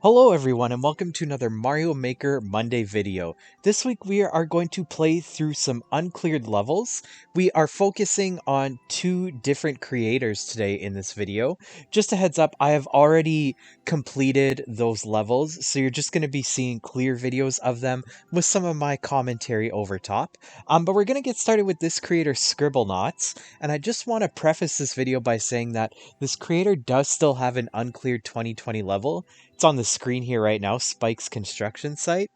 Hello everyone and welcome to another Mario Maker Monday video. This week we are going to play through some uncleared levels. We are focusing on two different creators today in this video. Just a heads up, I have already completed those levels, so you're just going to be seeing clear videos of them with some of my commentary over top. But we're going to get started with this creator, Scriblnots, and I just want to preface this video by saying that this creator does still have an uncleared 2020 level. It's on the screen here right now, Spike's construction site.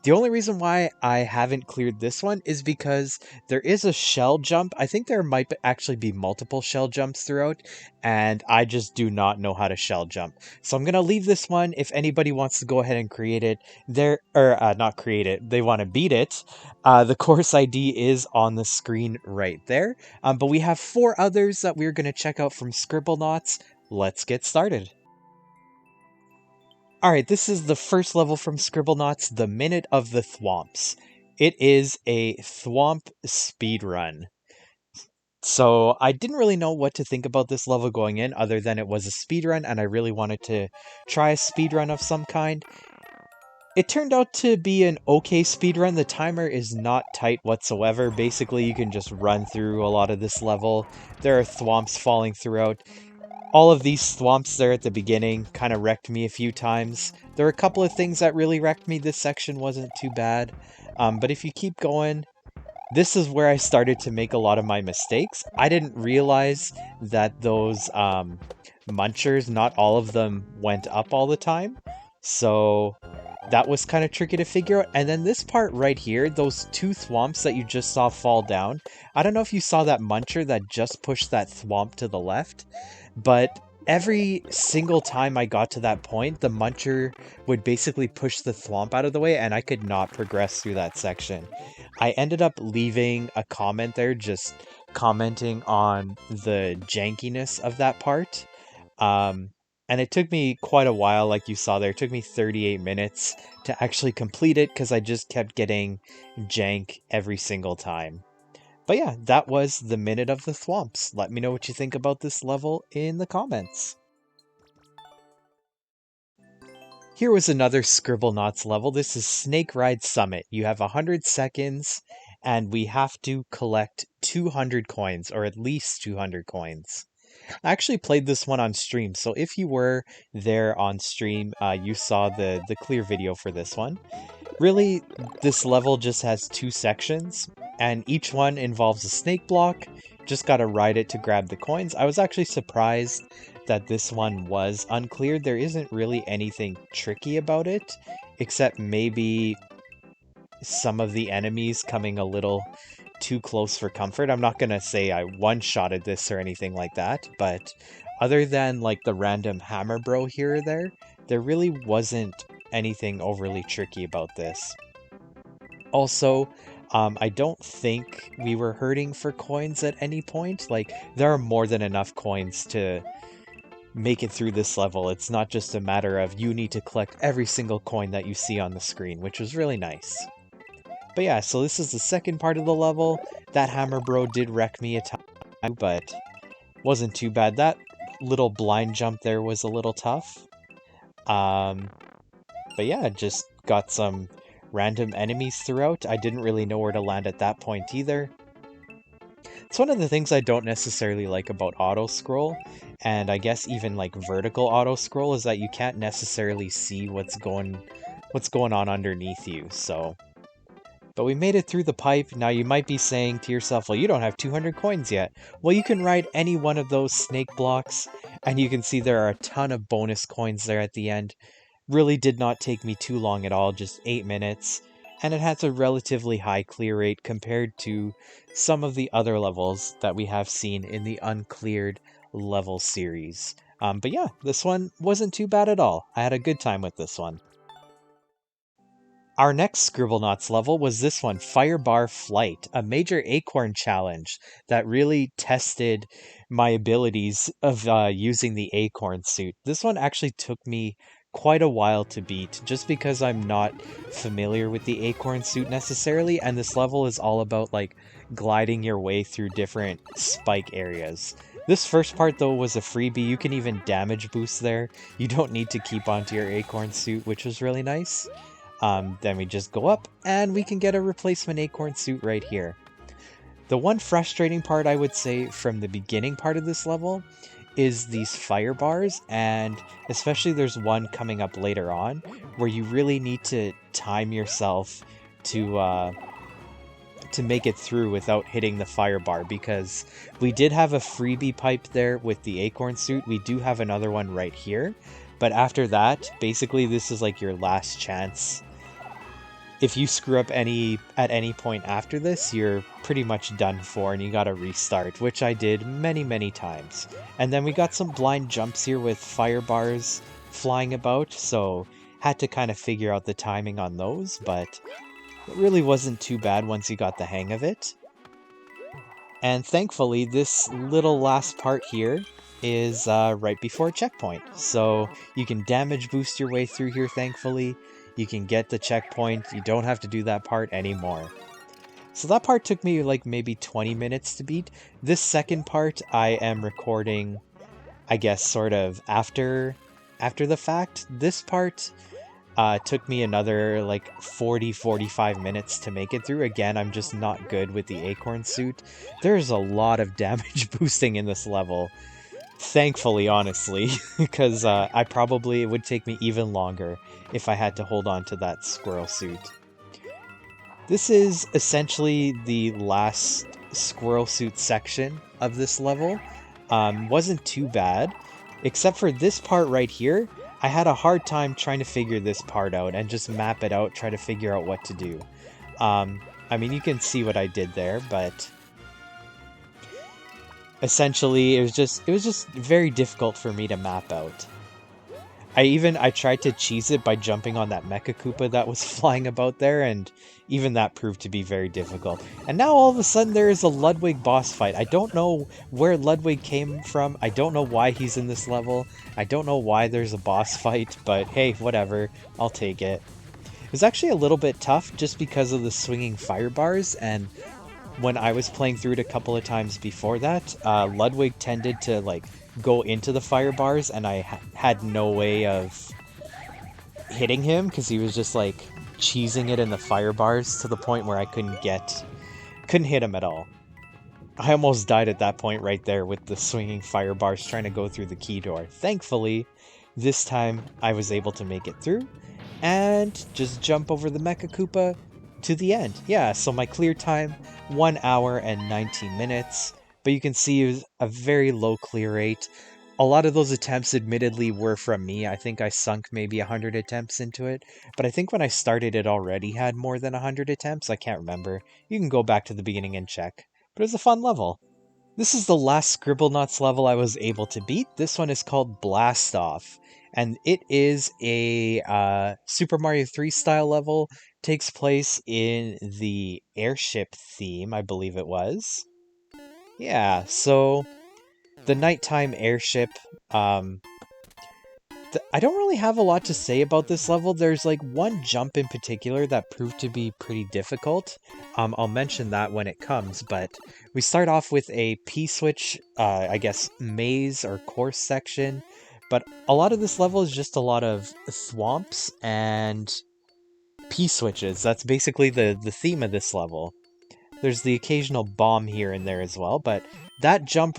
The only reason why I haven't cleared this one is because there is a shell jump. I think there might actually be multiple shell jumps throughout, and I just do not know how to shell jump. So I'm going to leave this one. If anybody wants to go ahead and create it, not create it, they want to beat it, the course ID is on the screen right there. But we have 4 others that we're going to check out from Scriblnots. Let's get started. Alright, this is the first level from Scriblnots, the Minute of the Thwomps. It is a Thwomp speedrun. So I didn't really know what to think about this level going in, other than it was a speedrun and I really wanted to try a speedrun of some kind. It turned out to be an okay speedrun. The timer is not tight whatsoever. Basically, you can just run through a lot of this level. There are Thwomps falling throughout. All of these Thwomps there at the beginning kind of wrecked me a few times. There were a couple of things that really wrecked me. This section wasn't too bad. But if you keep going, this is where I started to make a lot of my mistakes. I didn't realize that those munchers, not all of them went up all the time. So that was kind of tricky to figure out. And then this part right here, those 2 Thwomps that you just saw fall down. I don't know if you saw that muncher that just pushed that Thwomp to the left. But every single time I got to that point, the muncher would basically push the Thwomp out of the way and I could not progress through that section. I ended up leaving a comment there, just commenting on the jankiness of that part. And it took me quite a while, like you saw there. It took me 38 minutes to actually complete it because I just kept getting jank every single time. But yeah, that was the Minute of the Thwomps. Let me know what you think about this level in the comments. Here was another Scriblnots level. This is Snakeride Summit. You have 100 seconds, and we have to collect 200 coins, or at least 200 coins. I actually played this one on stream, so if you were there on stream, you saw the clear video for this one. Really, this level just has 2 sections, and each one involves a snake block. Just gotta ride it to grab the coins. I was actually surprised that this one was uncleared. There isn't really anything tricky about it, except maybe some of the enemies coming a little too close for comfort. I'm not gonna say I one-shotted this or anything like that, but other than like the random hammer bro here or there really wasn't anything overly tricky about this. Also, I don't think we were hurting for coins at any point. Like, there are more than enough coins to make it through this level. It's not just a matter of you need to collect every single coin that you see on the screen, which was really nice. But yeah, so this is the second part of the level. That hammer bro did wreck me a time, but wasn't too bad. That little blind jump there was a little tough. But yeah, just got some random enemies throughout. I didn't really know where to land at that point either. It's one of the things I don't necessarily like about auto-scroll, and I guess even like vertical auto-scroll, is that you can't necessarily see what's going on underneath you, so. But we made it through the pipe. Now you might be saying to yourself, well, you don't have 200 coins yet. Well, you can ride any one of those snake blocks, and you can see there are a ton of bonus coins there at the end. Really did not take me too long at all, just 8 minutes, and it has a relatively high clear rate compared to some of the other levels that we have seen in the Uncleared level series. But yeah, this one wasn't too bad at all. I had a good time with this one. Our next Scriblnots level was this one, Firebar Flight, a major acorn challenge that really tested my abilities of using the acorn suit. This one actually took me quite a while to beat, just because I'm not familiar with the acorn suit necessarily, and this level is all about like gliding your way through different spike areas. This first part, though, was a freebie. You can even damage boost there. You don't need to keep onto your acorn suit, which was really nice. Then we just go up, and we can get a replacement acorn suit right here. The one frustrating part, I would say, from the beginning part of this level is these fire bars, and especially there's one coming up later on where you really need to time yourself to make it through without hitting the fire bar, because we did have a freebie pipe there with the acorn suit. We do have another one right here, but after that, basically this is like your last chance. If you screw up at any point after this, you're pretty much done for and you gotta restart, which I did many times. And then we got some blind jumps here with fire bars flying about, so had to kind of figure out the timing on those, but it really wasn't too bad once you got the hang of it. And thankfully, this little last part here is right before a checkpoint, so you can damage boost your way through here, thankfully. You can get the checkpoint, you don't have to do that part anymore. So that part took me like maybe 20 minutes to beat. This second part I am recording, I guess, sort of after the fact. This part took me another like 40-45 minutes to make it through. Again, I'm just not good with the acorn suit. There's a lot of damage boosting in this level. Thankfully, honestly, because it would take me even longer if I had to hold on to that squirrel suit. This is essentially the last squirrel suit section of this level. Wasn't too bad, except for this part right here. I had a hard time trying to figure this part out and just map it out, try to figure out what to do. I mean, you can see what I did there, but essentially it was just very difficult for me to map out. I tried to cheese it by jumping on that Mecha Koopa that was flying about there, and even that proved to be very difficult. And now all of a sudden there is a Ludwig boss fight. I don't know where Ludwig came from. I don't know why he's in this level. I don't know why there's a boss fight, but hey, whatever. I'll take it. It was actually a little bit tough just because of the swinging fire bars, and when I was playing through it a couple of times before that, Ludwig tended to like go into the fire bars, and I had no way of hitting him because he was just like cheesing it in the fire bars to the point where I couldn't hit him at all. I almost died at that point right there with the swinging fire bars trying to go through the key door. Thankfully, this time I was able to make it through and just jump over the Mecha Koopa to the end. Yeah, so my clear time, 1 hour and 19 minutes. But you can see it was a very low clear rate. A lot of those attempts admittedly were from me. I think I sunk maybe 100 attempts into it. But I think when I started it already had more than 100 attempts. I can't remember. You can go back to the beginning and check. But it was a fun level. This is the last Scriblnots level I was able to beat. This one is called Blastoff. And it is a Super Mario 3 style level. Takes place in the airship theme, I believe it was. Yeah, so the nighttime airship, I don't really have a lot to say about this level. There's like one jump in particular that proved to be pretty difficult. I'll mention that when it comes, but we start off with a P-switch, I guess, maze or course section. But a lot of this level is just a lot of thwomps and P-switches. That's basically the theme of this level. There's the occasional bomb here and there as well, but that jump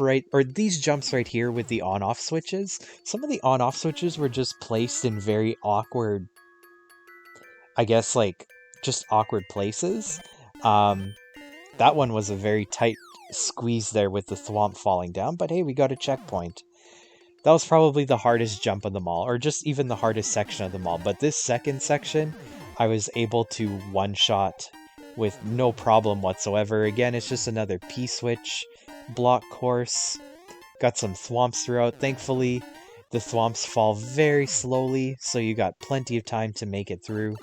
these jumps right here with the on-off switches, some of the on-off switches were just placed in very awkward, I guess, like, just awkward places. That one was a very tight squeeze there with the thwomp falling down, but hey, we got a checkpoint. That was probably the hardest jump of them all, or just even the hardest section of them all, but this second section, I was able to one-shot with no problem whatsoever. Again, it's just another P-switch block course. Got some thwomps throughout. Thankfully, the thwomps fall very slowly, so you got plenty of time to make it through.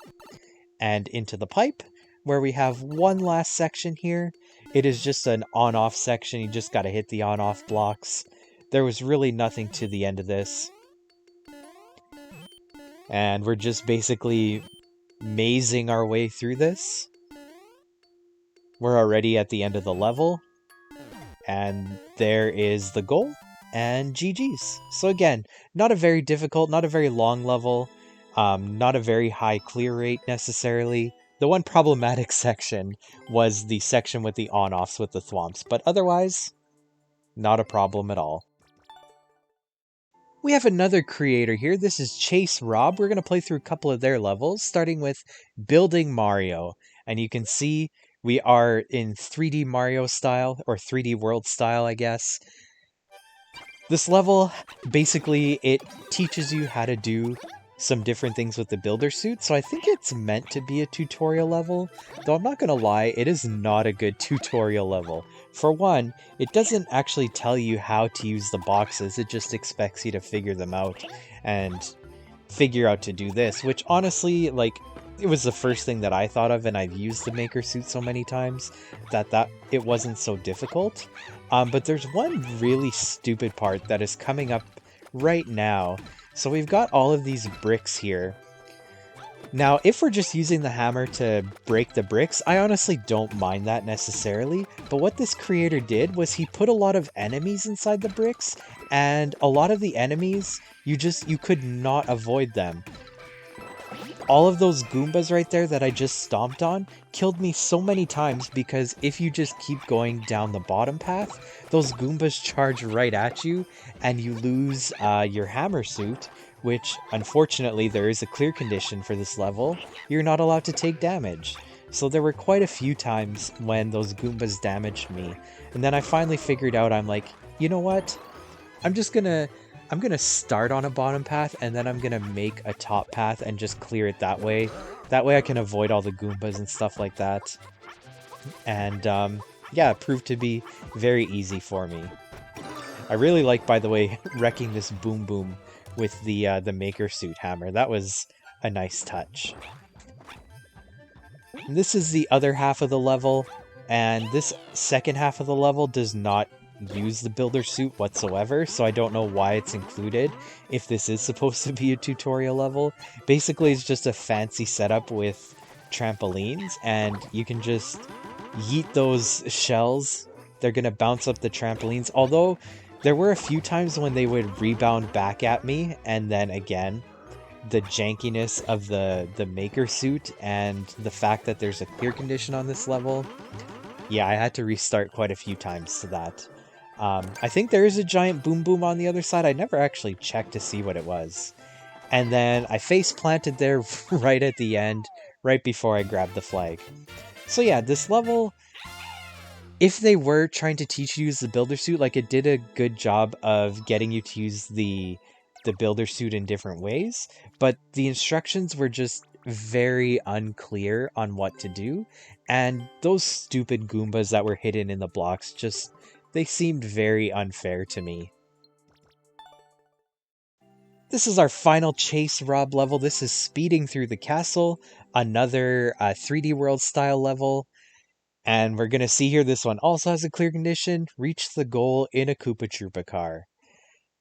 And into the pipe, where we have one last section here. It is just an on-off section. You just gotta hit the on-off blocks. There was really nothing to the end of this. And we're just basically mazing our way through this. We're already at the end of the level, and there is the goal, and GG's. So again, not a very difficult, not a very long level, not a very high clear rate necessarily. The one problematic section was the section with the on-offs with the Thwomps, but otherwise, not a problem at all. We have another creator here. This is ChaseRob. We're going to play through a couple of their levels, starting with Building Mario. And you can see we are in 3D Mario style, or 3D World style, I guess. This level, basically, it teaches you how to do some different things with the builder suit, so I think it's meant to be a tutorial level, though I'm not gonna lie, it is not a good tutorial level. For one, it doesn't actually tell you how to use the boxes, it just expects you to figure them out and figure out to do this, which honestly, like, it was the first thing that I thought of, and I've used the maker suit so many times that it wasn't so difficult. But there's one really stupid part that is coming up right now. So we've got all of these bricks here. Now, if we're just using the hammer to break the bricks, I honestly don't mind that necessarily, but what this creator did was he put a lot of enemies inside the bricks, and a lot of the enemies, you could not avoid them. All of those Goombas right there that I just stomped on killed me so many times because if you just keep going down the bottom path, those Goombas charge right at you and you lose your hammer suit, which unfortunately there is a clear condition for this level. You're not allowed to take damage. So there were quite a few times when those Goombas damaged me. And then I finally figured out, I'm like, you know what? I'm gonna start on a bottom path and then I'm gonna make a top path and just clear it that way. That way I can avoid all the Goombas and stuff like that. And yeah, it proved to be very easy for me. I really like, by the way, wrecking this Boom Boom with the Maker Suit hammer. That was a nice touch. And this is the other half of the level, and this second half of the level does not use the builder suit whatsoever, so I don't know why it's included if this is supposed to be a tutorial level. Basically, it's just a fancy setup with trampolines, and you can just yeet those shells. They're gonna bounce up the trampolines, although there were a few times when they would rebound back at me, and then again, the jankiness of the maker suit and the fact that there's a clear condition on this level, yeah, I had to restart quite a few times to that. I think there is a giant Boom Boom on the other side. I never actually checked to see what it was. And then I face planted there right at the end, right before I grabbed the flag. So yeah, this level, if they were trying to teach you to use the builder suit, like, it did a good job of getting you to use the builder suit in different ways, but the instructions were just very unclear on what to do, and those stupid Goombas that were hidden in the blocks just, they seemed very unfair to me. This is our final ChaseRob level. This is Speeding Through the Castle, another 3D World style level. And we're going to see here, this one also has a clear condition. Reach the goal in a Koopa Troopa car.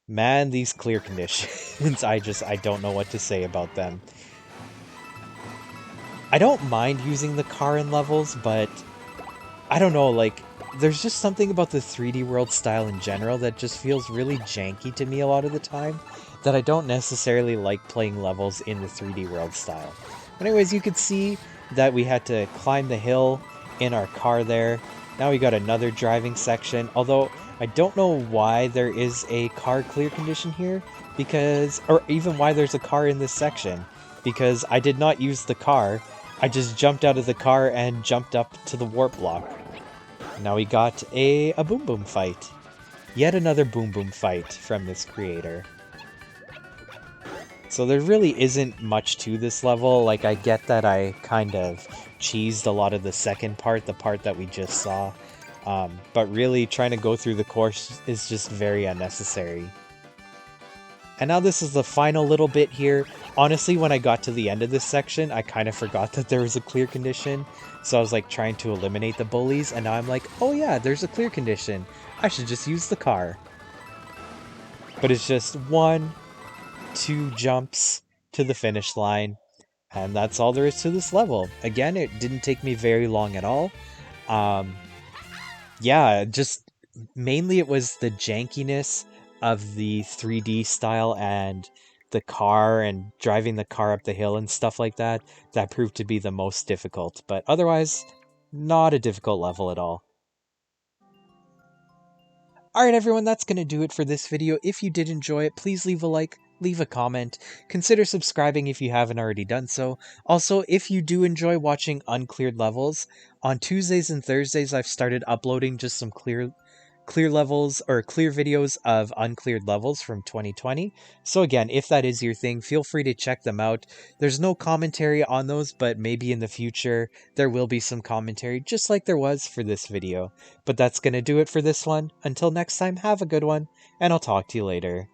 Man, these clear conditions, I don't know what to say about them. I don't mind using the car in levels, but I don't know, like, there's just something about the 3D World style in general that just feels really janky to me a lot of the time, that I don't necessarily like playing levels in the 3D World style. Anyways, you could see that we had to climb the hill in our car there. Now we got another driving section, although I don't know why there is a car clear condition here, because, or even why there's a car in this section, because I did not use the car. I just jumped out of the car and jumped up to the warp block. Now we got a Boom Boom fight. Yet another Boom Boom fight from this creator. So there really isn't much to this level. Like, I get that I kind of cheesed a lot of the second part, the part that we just saw. But really, trying to go through the course is just very unnecessary. And now this is the final little bit here. Honestly, when I got to the end of this section, I kind of forgot that there was a clear condition. So I was like trying to eliminate the bullies, and now I'm like, oh yeah, there's a clear condition. I should just use the car. But it's just 1, 2 jumps to the finish line, and that's all there is to this level. Again, it didn't take me very long at all. Yeah, just mainly it was the jankiness of the 3D style and the car and driving the car up the hill and stuff like that that proved to be the most difficult. But otherwise, not a difficult level at all. Alright everyone, that's going to do it for this video. If you did enjoy it, please leave a like, leave a comment, consider subscribing if you haven't already done so. Also, if you do enjoy watching uncleared levels, on Tuesdays and Thursdays I've started uploading just some clear levels or clear videos of uncleared levels from 2020. So again, if that is your thing, feel free to check them out. There's no commentary on those, but maybe in the future there will be some commentary just like there was for this video. But that's going to do it for this one. Until next time, have a good one, and I'll talk to you later.